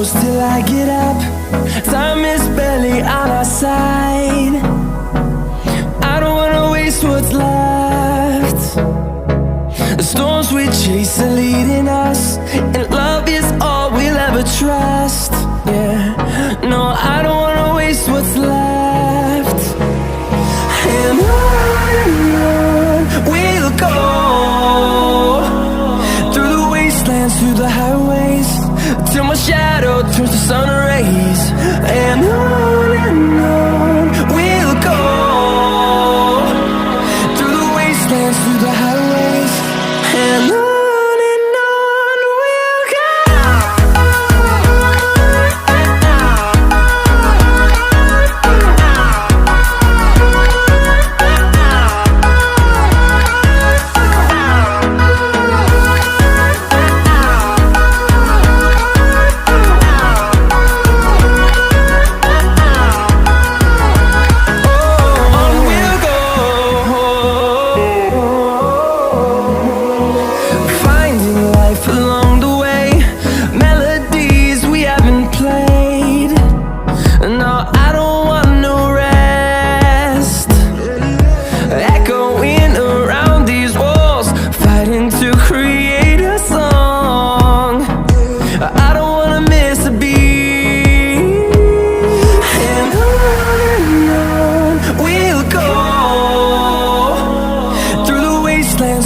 close till I get up. Time is barely on our side. I don't wanna waste what's left. The storms we chase are leading us, and love is all we'll ever trust. Yeah, no, I don't wanna waste what's left. And on we'll go, through the wastelands, through the highways, till my shadow turns to sun rays. And on we'll go, through the wastelands, through the highways, and on we'll go.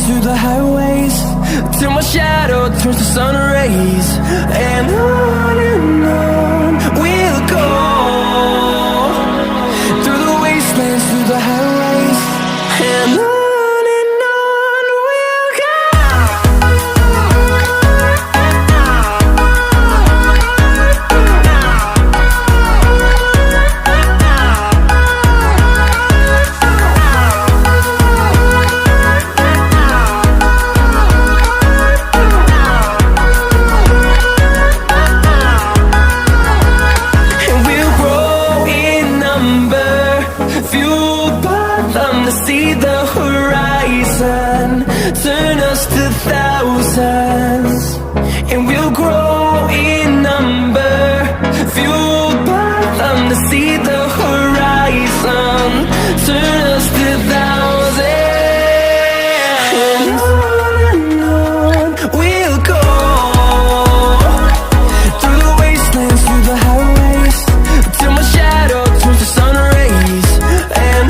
Through the highways, till my shadow turns to sun rays. And on we'll go, through the wastelands, through the highways, and on we'll go. See the horizon, turn us to thousands, and we'll grow in number, fueled by them. To see the horizon, turn us to thousands, and on we'll go, through the wastelands, through the highways, till my shadow turns to sun rays. And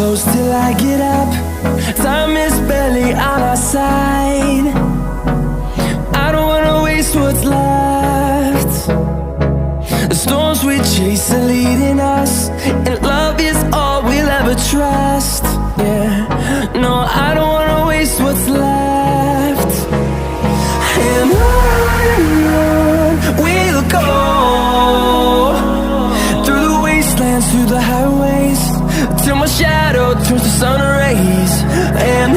close till I get up. Time is barely on our side. I don't wanna waste what's left. The storms we chase are leading us, and love is all we'll ever trust. Yeah, no, I don't wanna waste what's left. And on we'll go, through the wastelands, through the highways, till my shadow turns to sun rays. And